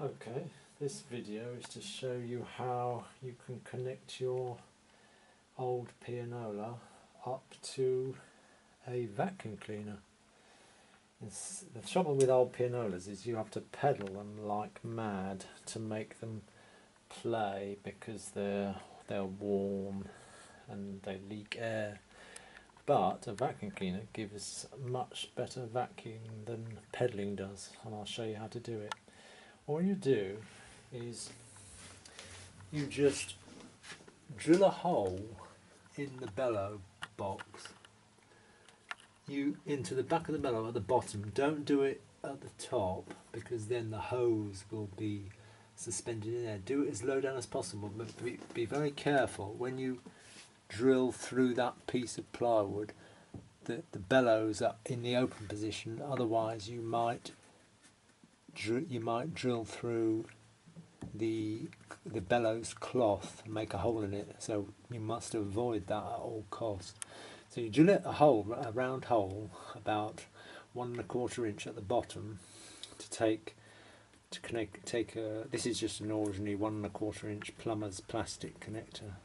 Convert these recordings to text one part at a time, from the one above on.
Okay, this video is to show you how you can connect your old pianola up to a vacuum cleaner. The trouble with old pianolas is you have to pedal them like mad to make them play because they're warm and they leak air. But a vacuum cleaner gives much better vacuum than pedaling does, and I'll show you how to do it. All you do is you just drill a hole in the bellow box into the back of the bellow at the bottom. Don't do it at the top because then the hose will be suspended in there. Do it as low down as possible, but be very careful when you drill through that piece of plywood that the bellows are in the open position, otherwise you might drill through the bellows cloth and make a hole in it, so you must avoid that at all costs. So you drill it a round hole about 1 1/4 inch at the bottom to connect. This is just an ordinary 1 1/4 inch plumber's plastic connector.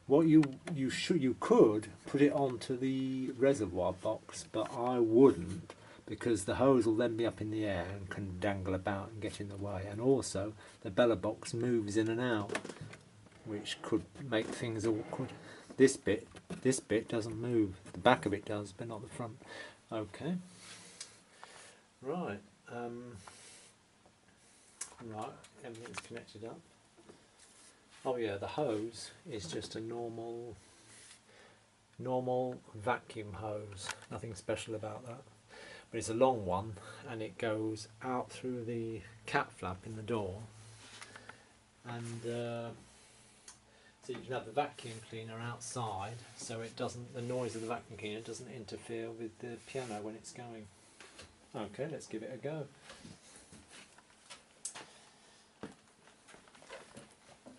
What you could put it onto the reservoir box, but I wouldn't, because the hose will then be up in the air and can dangle about and get in the way, and also the bellow box moves in and out, which could make things awkward. This bit doesn't move. The back of it does, but not the front. Okay. Right. Right. Everything's connected up. Oh yeah, the hose is just a normal vacuum hose. Nothing special about that. But it's a long one, and it goes out through the cat flap in the door, and so you can have the vacuum cleaner outside, so the noise of the vacuum cleaner doesn't interfere with the piano when it's going. Okay, let's give it a go.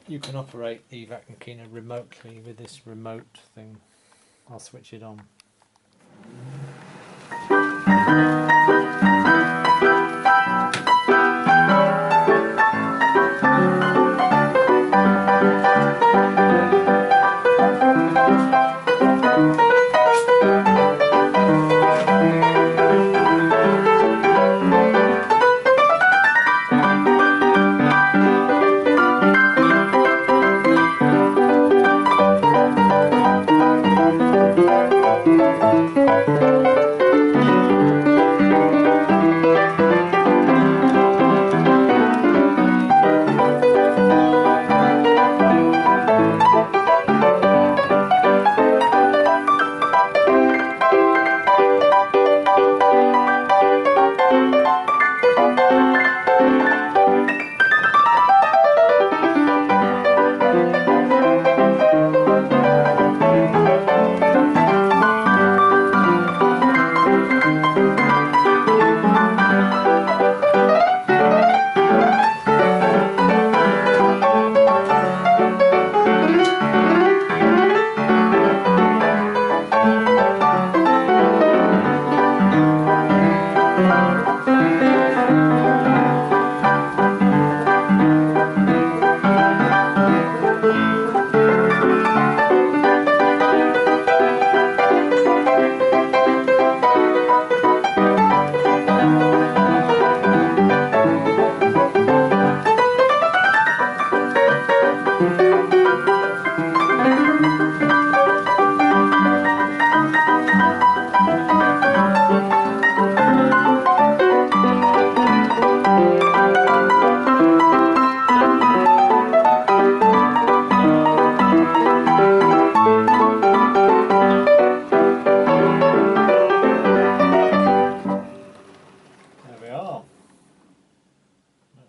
You can operate the vacuum cleaner remotely with this remote thing. I'll switch it on.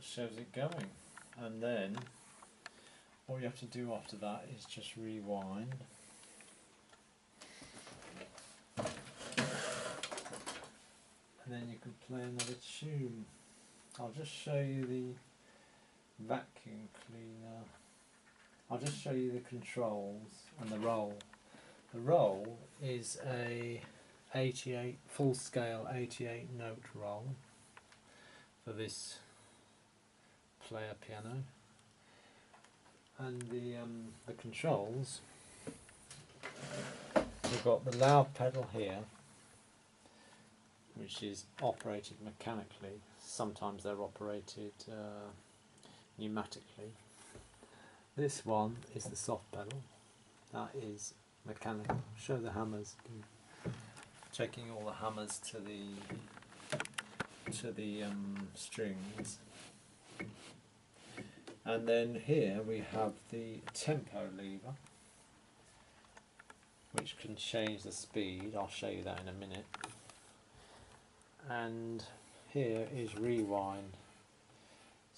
Shows it going, and then all you have to do after that is just rewind, and then you can play another tune. I'll just show you the vacuum cleaner. I'll just show you the controls and the roll. The roll is a 88 full scale 88 note roll for this play a piano. And the controls, we've got the loud pedal here, which is operated mechanically. Sometimes they're operated pneumatically. This one is the soft pedal. That is mechanical. Show the hammers. Checking all the hammers to the strings. And then here we have the tempo lever, which can change the speed. I'll show you that in a minute. And here is rewind.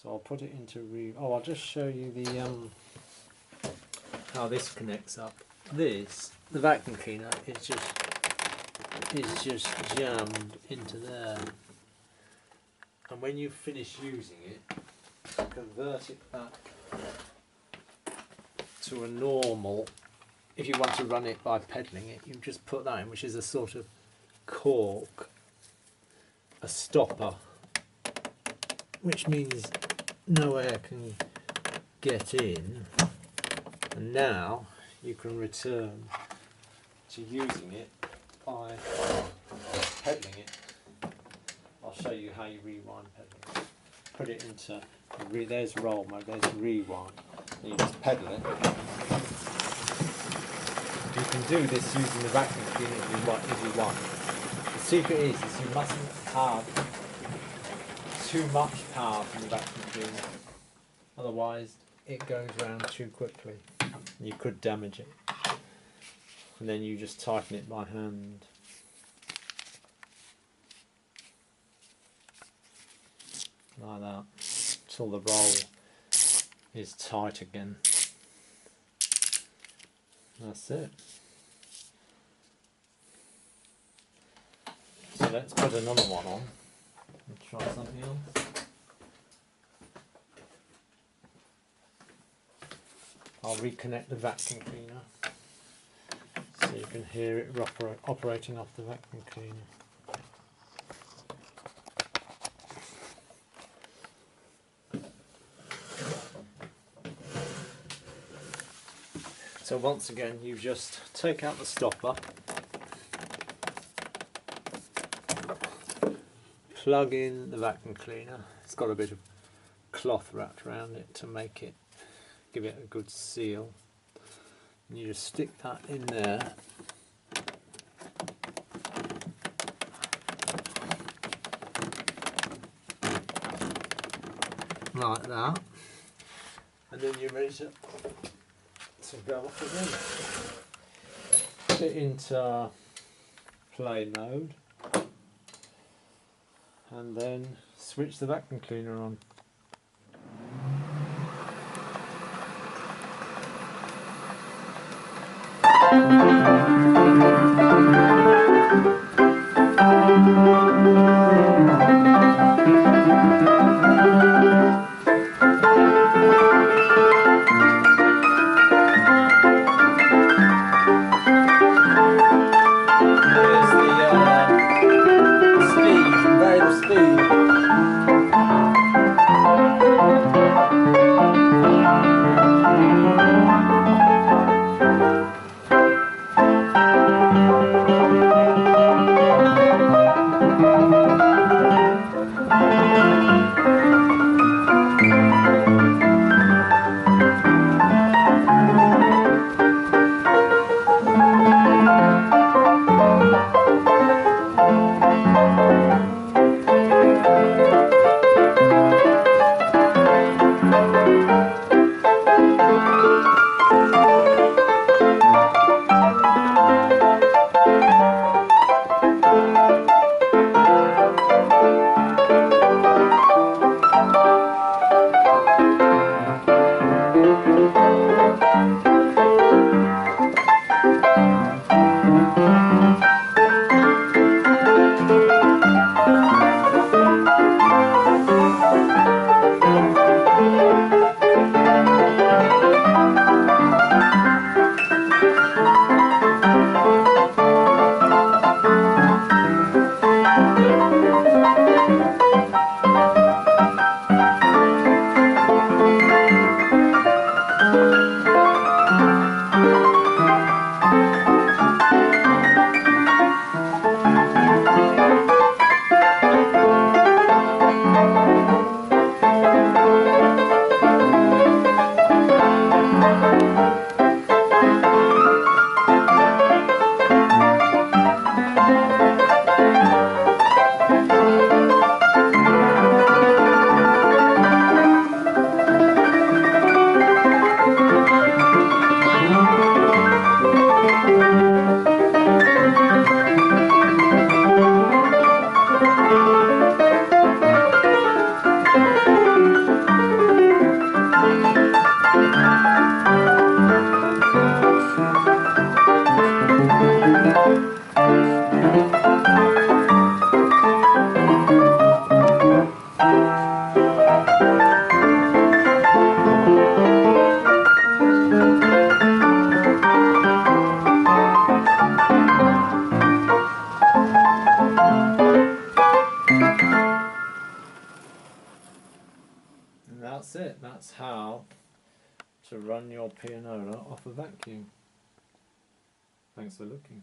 So I'll put it into I'll just show you the how this connects up. The vacuum cleaner is just jammed into there. And when you finish using it, convert it back to a normal. If you want to run it by pedaling it, you just put that in, which is a sort of cork, a stopper, which means no air can get in. And now you can return to using it by pedaling it. I'll show you how you rewind pedaling. Put it into, there's roll mode, there's rewind. And you just pedal it. You can do this using the vacuum cleaner if you want. The secret is you mustn't have too much power from the vacuum cleaner. Otherwise it goes round too quickly. You could damage it. And then you just tighten it by hand. Like that, till the roll is tight again. That's it. So let's put another one on and try something else. I'll reconnect the vacuum cleaner so you can hear it operating off the vacuum cleaner. So once again, you just take out the stopper, plug in the vacuum cleaner. It's got a bit of cloth wrapped around it to make it, give it a good seal. And you just stick that in there. Like that. And then you're ready to go off again. Put it into play mode and then switch the vacuum cleaner on. And that's it. That's how to run your pianola off a vacuum. Thanks for looking.